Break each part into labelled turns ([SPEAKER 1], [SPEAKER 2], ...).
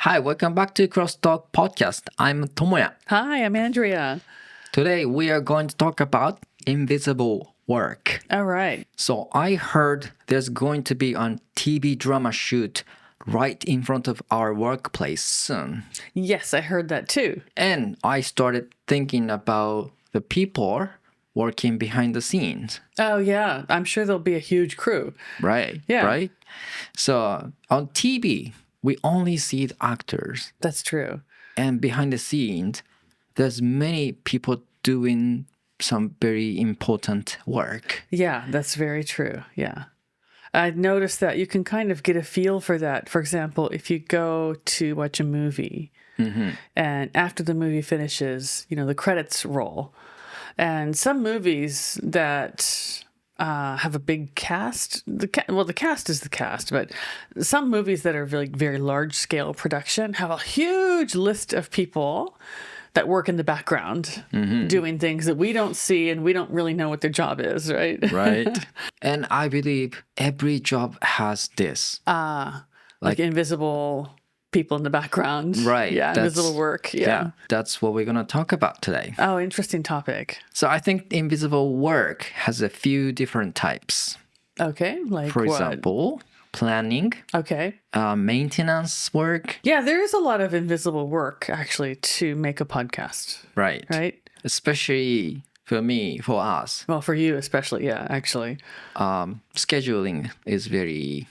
[SPEAKER 1] Hi, welcome back to CrossTalk podcast. I'm Tomoya.
[SPEAKER 2] Hi, I'm Andrea.
[SPEAKER 1] Today we are going to talk about invisible work.
[SPEAKER 2] All right.
[SPEAKER 1] So I heard there's going to be a TV drama shoot right in front of our workplace soon.
[SPEAKER 2] Yes, I heard that too.
[SPEAKER 1] And I started thinking about the people working behind the scenes.
[SPEAKER 2] Oh, yeah. I'm sure there'll be a huge crew.
[SPEAKER 1] Right.
[SPEAKER 2] Yeah.
[SPEAKER 1] Right. So on TV, we only see the actors.
[SPEAKER 2] That's true.
[SPEAKER 1] And behind the scenes, there's many people doing some very important work.
[SPEAKER 2] Yeah, that's very true. Yeah. I noticed that you can kind of get a feel for that. For example, if you go to watch a movie and after the movie finishes, the credits roll. And some movies that have a big cast, the cast is the cast, but some movies that are really very large scale production have a huge list of people that work in the background doing things that we don't see and we don't really know what their job is, right?
[SPEAKER 1] Right. And I believe every job has this.
[SPEAKER 2] Like invisible people in the background.
[SPEAKER 1] Right.
[SPEAKER 2] Yeah, invisible work. Yeah.
[SPEAKER 1] That's what we're going to talk about today.
[SPEAKER 2] Oh, interesting topic.
[SPEAKER 1] So I think invisible work has a few different types.
[SPEAKER 2] Okay, like
[SPEAKER 1] For
[SPEAKER 2] what?
[SPEAKER 1] example, planning,
[SPEAKER 2] Okay.
[SPEAKER 1] maintenance work.
[SPEAKER 2] Yeah, there is a lot of invisible work actually to make a podcast,
[SPEAKER 1] Right.
[SPEAKER 2] right?
[SPEAKER 1] Especially for me, for us,
[SPEAKER 2] Well, for you especially, yeah, actually.
[SPEAKER 1] scheduling is very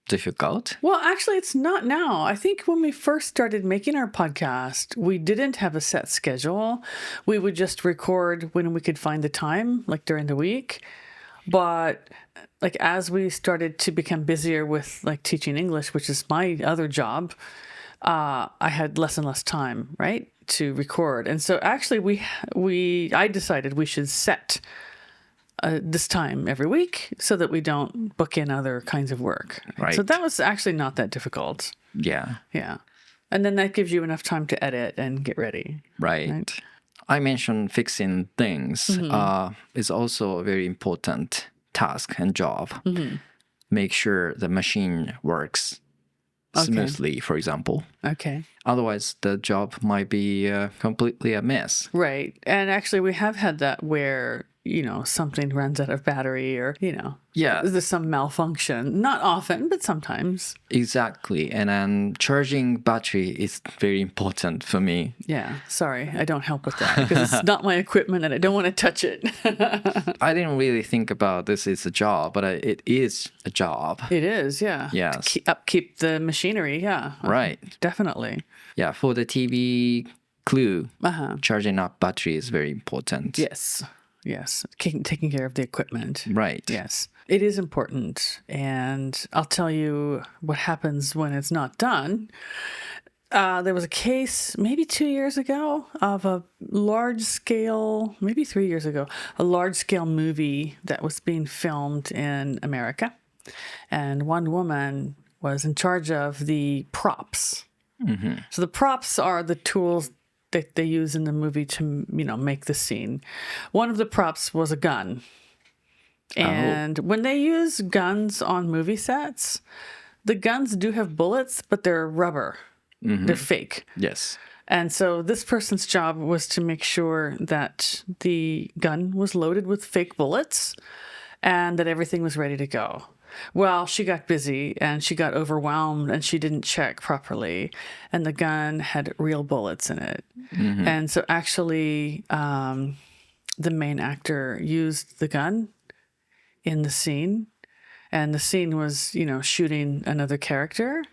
[SPEAKER 1] difficult.
[SPEAKER 2] Well, actually, it's not now. I think when we first started making our podcast, we didn't have a set schedule. We would just record when we could find the time, like during the week. But like as we started to become busier with like teaching English, which is my other job, I had less and less time, right, to record. And so actually, I decided we should set this time every week so that we don't book in other kinds of work.
[SPEAKER 1] Right.
[SPEAKER 2] So that was actually not that difficult.
[SPEAKER 1] Yeah.
[SPEAKER 2] Yeah. And then that gives you enough time to edit and get ready.
[SPEAKER 1] Right. I mentioned fixing things is also a very important task and job. Make sure the machine works smoothly, for example.
[SPEAKER 2] Okay.
[SPEAKER 1] Otherwise, the job might be completely a mess.
[SPEAKER 2] Right. And actually, we have had that where, something runs out of battery or,
[SPEAKER 1] Yeah,
[SPEAKER 2] there's some malfunction. Not often, but sometimes.
[SPEAKER 1] exactly. And then charging battery is very important for me.
[SPEAKER 2] Yeah. Sorry, I don't help with that because it's not my equipment and I don't want to touch it.
[SPEAKER 1] I didn't really think about this as a job, but it is a job.
[SPEAKER 2] It is, yeah.
[SPEAKER 1] Yes.
[SPEAKER 2] To upkeep the machinery, yeah.
[SPEAKER 1] Right.
[SPEAKER 2] Definitely.
[SPEAKER 1] Yeah, for the TV crew,
[SPEAKER 2] Uh-huh.
[SPEAKER 1] charging up battery is very important.
[SPEAKER 2] Yes. Yes. Taking care of the equipment.
[SPEAKER 1] Right.
[SPEAKER 2] Yes. It is important. And I'll tell you what happens when it's not done. There was a case maybe 2 years ago of a large scale, maybe 3 years ago, a large scale movie that was being filmed in America. And one woman was in charge of the props. So the props are the tools that they use in the movie to, make the scene. One of the props was a gun. And when they use guns on movie sets, the guns do have bullets, but they're rubber. They're fake.
[SPEAKER 1] Yes.
[SPEAKER 2] And so this person's job was to make sure that the gun was loaded with fake bullets and that everything was ready to go. Well, she got busy and she got overwhelmed and she didn't check properly. And the gun had real bullets in it. And so actually, the main actor used the gun in the scene. And the scene was, shooting another character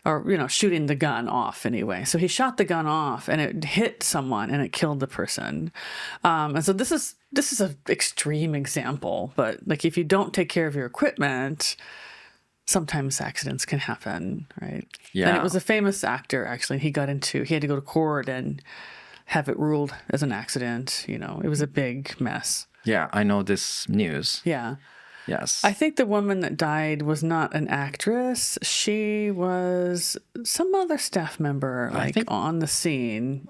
[SPEAKER 2] or, shooting the gun off anyway. So he shot the gun off and it hit someone and it killed the person. And so this is an extreme example, but like if you don't take care of your equipment, sometimes accidents can happen, right?
[SPEAKER 1] Yeah.
[SPEAKER 2] And it was a famous actor, actually. He had to go to court and have it ruled as an accident. It was a big mess.
[SPEAKER 1] Yeah, I know this news.
[SPEAKER 2] Yeah.
[SPEAKER 1] Yes.
[SPEAKER 2] I think the woman that died was not an actress. She was some other staff member, on the scene.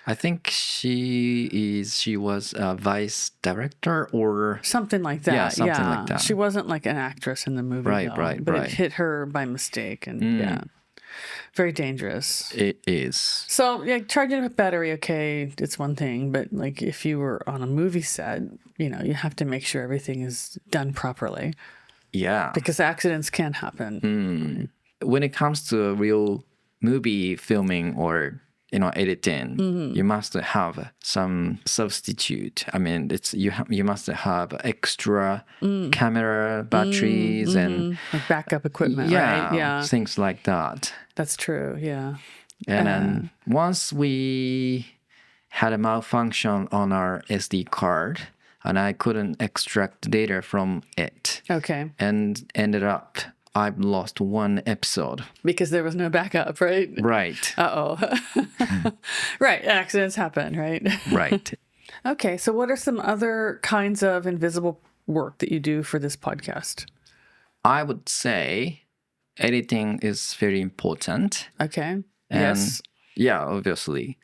[SPEAKER 1] I think she was a vice director or
[SPEAKER 2] something like that.
[SPEAKER 1] Yeah, something like that.
[SPEAKER 2] She wasn't like an actress in the movie,
[SPEAKER 1] Right.
[SPEAKER 2] but it hit her by mistake, and yeah. Very dangerous.
[SPEAKER 1] It is.
[SPEAKER 2] So, yeah, charging a battery, okay, it's one thing. But, like, if you were on a movie set, you know, you have to make sure everything is done properly.
[SPEAKER 1] Yeah.
[SPEAKER 2] Because accidents can happen.
[SPEAKER 1] When it comes to a real movie filming or editing, you must have some substitute. I mean, it's you must have extra camera batteries and
[SPEAKER 2] Like backup equipment, right? Yeah,
[SPEAKER 1] things like that.
[SPEAKER 2] that's true. Yeah.
[SPEAKER 1] And then once we had a malfunction on our SD card, and I couldn't extract data from it,
[SPEAKER 2] Okay.
[SPEAKER 1] and ended up I've lost one episode.
[SPEAKER 2] Because there was no backup, right?
[SPEAKER 1] Right.
[SPEAKER 2] Uh-oh. Right. Accidents happen, right?
[SPEAKER 1] Right.
[SPEAKER 2] Okay. So what are some other kinds of invisible work that you do for this podcast?
[SPEAKER 1] I would say editing is very important.
[SPEAKER 2] Okay.
[SPEAKER 1] And
[SPEAKER 2] Yes.
[SPEAKER 1] yeah, obviously.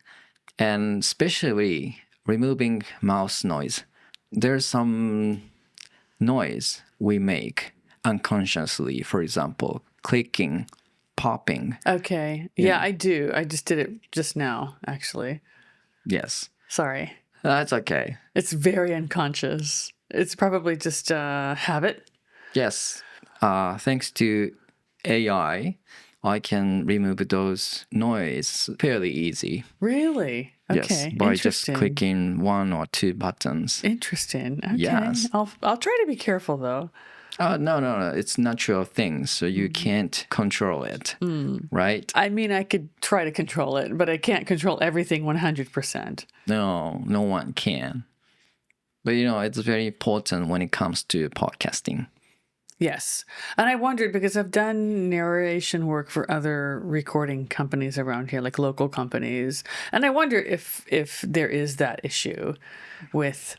[SPEAKER 1] And especially removing mouse noise. There's some noise we make unconsciously, for example, clicking, popping.
[SPEAKER 2] Okay. Yeah, I do. I just did it just now, actually.
[SPEAKER 1] Yes.
[SPEAKER 2] Sorry.
[SPEAKER 1] That's okay.
[SPEAKER 2] It's very unconscious. It's probably just a habit.
[SPEAKER 1] Yes. Thanks to AI, I can remove those noise fairly easy.
[SPEAKER 2] Really? Okay.
[SPEAKER 1] Yes, by just
[SPEAKER 2] Interesting.
[SPEAKER 1] clicking one or two buttons.
[SPEAKER 2] Interesting. Okay.
[SPEAKER 1] Yes.
[SPEAKER 2] I'll try to be careful though.
[SPEAKER 1] No. It's natural things, so you can't control it, right?
[SPEAKER 2] I mean, I could try to control it, but I can't control everything 100%.
[SPEAKER 1] No one can. But it's very important when it comes to podcasting.
[SPEAKER 2] Yes. And I wondered because I've done narration work for other recording companies around here, like local companies. And I wonder if there is that issue with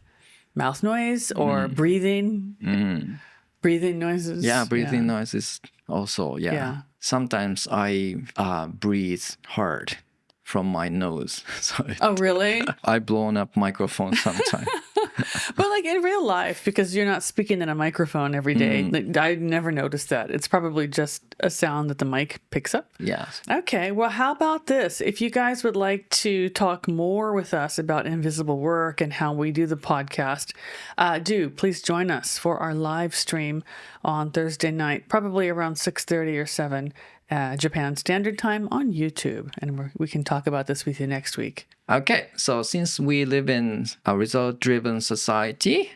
[SPEAKER 2] mouth noise or breathing. Breathing noises.
[SPEAKER 1] Yeah, breathing noises also, yeah. Sometimes I breathe hard from my nose. So
[SPEAKER 2] Oh, really?
[SPEAKER 1] I blown up microphone sometimes.
[SPEAKER 2] But like in real life, because you're not speaking in a microphone every day, like, I never noticed that. It's probably just a sound that the mic picks up.
[SPEAKER 1] Yes.
[SPEAKER 2] Okay, well, how about this? If you guys would like to talk more with us about invisible work and how we do the podcast, please join us for our live stream on Thursday night, probably around 6:30 or 7 Japan Standard Time on YouTube. And we can talk about this with you next week.
[SPEAKER 1] Okay, so since we live in a result-driven society,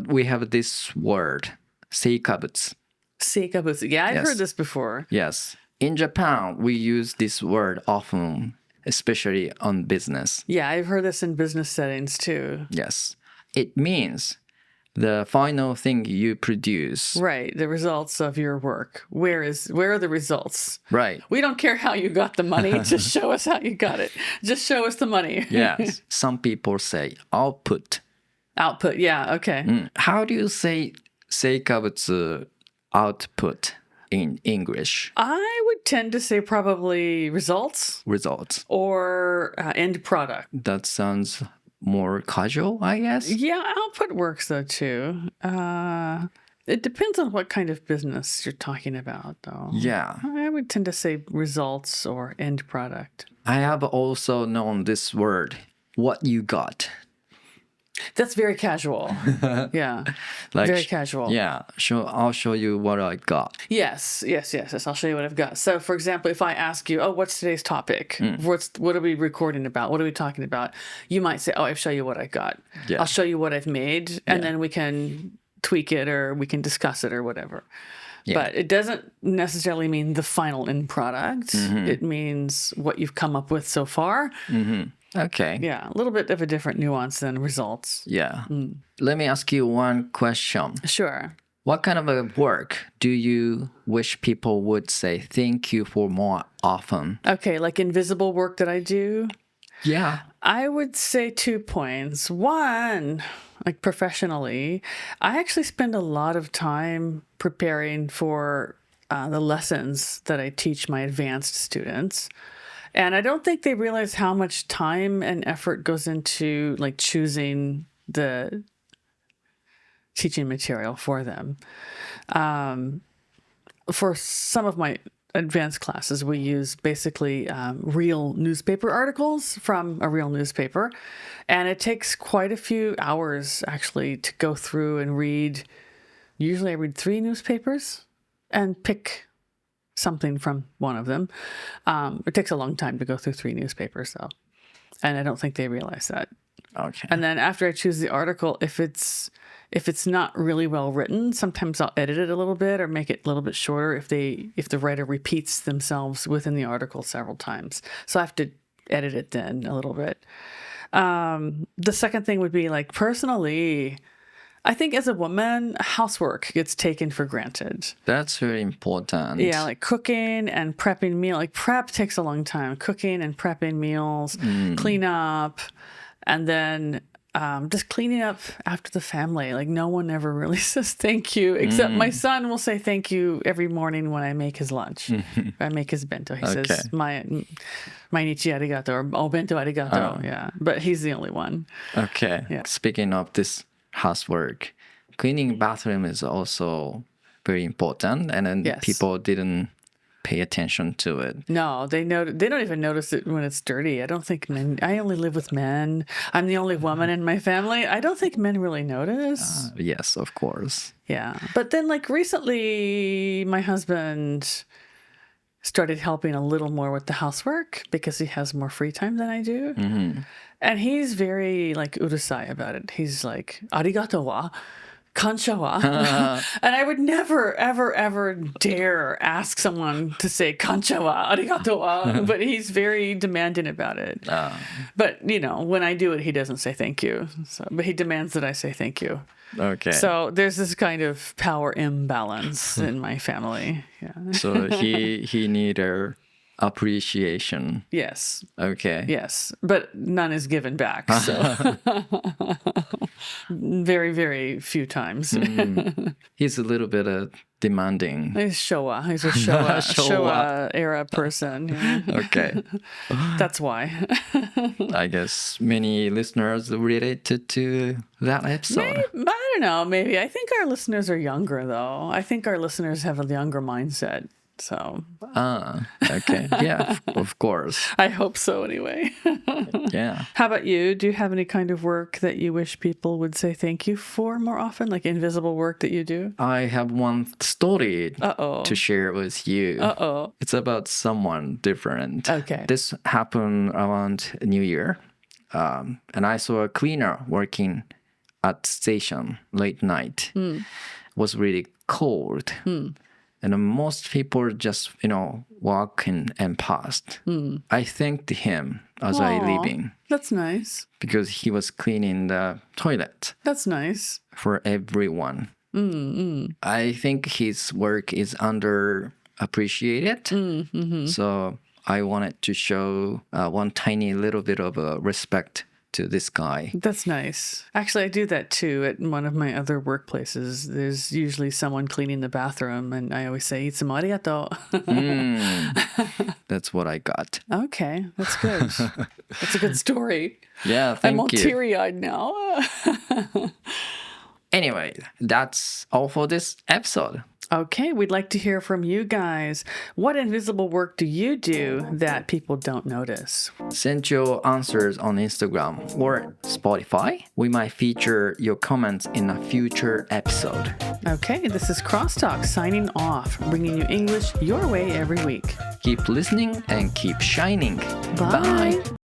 [SPEAKER 1] we have this word, Seikabutsu.
[SPEAKER 2] Seikabutsu. Yeah, I've heard this before.
[SPEAKER 1] Yes. In Japan, we use this word often, especially on business.
[SPEAKER 2] Yeah, I've heard this in business settings too.
[SPEAKER 1] Yes. It means the final thing you produce.
[SPEAKER 2] Right, the results of your work. Where are the results?
[SPEAKER 1] Right.
[SPEAKER 2] We don't care how you got the money. Just show us how you got it. Just show us the money.
[SPEAKER 1] Yes. Some people say output.
[SPEAKER 2] Output. Yeah. Okay.
[SPEAKER 1] How do you say Seikabutsu output in English?
[SPEAKER 2] I would tend to say probably results
[SPEAKER 1] Results.
[SPEAKER 2] or end product.
[SPEAKER 1] That sounds more casual, I guess.
[SPEAKER 2] Yeah, output works though too. It depends on what kind of business you're talking about, though.
[SPEAKER 1] Yeah.
[SPEAKER 2] I would tend to say results or end product.
[SPEAKER 1] I have also known this word, what you got.
[SPEAKER 2] That's very casual. Yeah. Very casual.
[SPEAKER 1] Yeah. I'll show you what I got.
[SPEAKER 2] Yes. I'll show you what I've got. So, for example, if I ask you, what's today's topic? What are we recording about? What are we talking about? You might say, I'll show you what I got.
[SPEAKER 1] Yeah.
[SPEAKER 2] I'll show you what I've made, and then we can tweak it or we can discuss it or whatever. Yeah. But it doesn't necessarily mean the final end product. It means what you've come up with so far.
[SPEAKER 1] Okay.
[SPEAKER 2] Yeah, a little bit of a different nuance than results.
[SPEAKER 1] Yeah. Let me ask you one question.
[SPEAKER 2] Sure.
[SPEAKER 1] What kind of a work do you wish people would say thank you for more often?
[SPEAKER 2] Okay, like invisible work that I do?
[SPEAKER 1] Yeah.
[SPEAKER 2] I would say 2 points. One, like professionally, I actually spend a lot of time preparing for the lessons that I teach my advanced students. And I don't think they realize how much time and effort goes into like choosing the teaching material for them. For some of my advanced classes, we use basically real newspaper articles from a real newspaper. And it takes quite a few hours, actually, to go through and read. Usually I read 3 newspapers and pick something from one of them. It takes a long time to go through 3 newspapers, though. And I don't think they realize that.
[SPEAKER 1] Okay.
[SPEAKER 2] And then after I choose the article, if it's not really well written, sometimes I'll edit it a little bit or make it a little bit shorter if the writer repeats themselves within the article several times. So I have to edit it then a little bit. The second thing would be like personally, I think as a woman, housework gets taken for granted.
[SPEAKER 1] That's very important.
[SPEAKER 2] Yeah, like cooking and prepping meal. Like prep takes a long time. Cooking and prepping meals, clean up, and then just cleaning up after the family. Like no one ever really says thank you, except my son will say thank you every morning when I make his lunch. I make his bento. He says, Mainichi arigato, or o bento arigato. Yeah, but he's the only one.
[SPEAKER 1] Okay.
[SPEAKER 2] Yeah.
[SPEAKER 1] Speaking of this housework, cleaning bathroom is also very important, and then people didn't pay attention to it.
[SPEAKER 2] No, they don't even notice it when it's dirty. I don't think men. I only live with men. I'm the only woman in my family. I don't think men really notice.
[SPEAKER 1] Yes, of course.
[SPEAKER 2] Yeah, but then like recently, my husband started helping a little more with the housework because he has more free time than I do. And he's very like urusai about it. He's like, arigato wa, kansha wa. And I would never, ever, ever dare ask someone to say kansha wa, arigato wa. But he's very demanding about it. But, when I do it, he doesn't say thank you. But he demands that I say thank you.
[SPEAKER 1] Okay.
[SPEAKER 2] So there's this kind of power imbalance in my family. Yeah.
[SPEAKER 1] So he need a appreciation.
[SPEAKER 2] Yes.
[SPEAKER 1] Okay.
[SPEAKER 2] Yes, but none is given back. So very, very few times.
[SPEAKER 1] He's a little bit demanding.
[SPEAKER 2] He's Showa. He's a Showa era person. Yeah.
[SPEAKER 1] Okay.
[SPEAKER 2] That's why.
[SPEAKER 1] I guess many listeners related to that episode.
[SPEAKER 2] I don't know. Maybe. I think our listeners are younger, though. I think our listeners have a younger mindset. So.
[SPEAKER 1] Okay. Yeah, of course.
[SPEAKER 2] I hope so anyway.
[SPEAKER 1] Yeah.
[SPEAKER 2] How about you? Do you have any kind of work that you wish people would say thank you for more often? Like invisible work that you do?
[SPEAKER 1] I have one story to share with you. It's about someone different.
[SPEAKER 2] Okay.
[SPEAKER 1] This happened around New Year. And I saw a cleaner working at station late night. It was really cold. And most people just, walking and passed. I thanked him as I leaving.
[SPEAKER 2] That's nice.
[SPEAKER 1] Because he was cleaning the toilet.
[SPEAKER 2] That's nice.
[SPEAKER 1] For everyone. I think his work is underappreciated. So I wanted to show one tiny little bit of respect to this guy.
[SPEAKER 2] That's nice. Actually, I do that too at one of my other workplaces. There's usually someone cleaning the bathroom, and I always say, "Itsumo arigato."
[SPEAKER 1] That's what I got.
[SPEAKER 2] Okay, that's good. That's a good story.
[SPEAKER 1] Yeah, thank you.
[SPEAKER 2] I'm all teary-eyed now.
[SPEAKER 1] Anyway, that's all for this episode.
[SPEAKER 2] Okay, we'd like to hear from you guys. What invisible work do you do that people don't notice?
[SPEAKER 1] Send your answers on Instagram or Spotify. We might feature your comments in a future episode.
[SPEAKER 2] Okay, this is CrossTalk signing off, bringing you English your way every week.
[SPEAKER 1] Keep listening and keep shining.
[SPEAKER 2] Bye.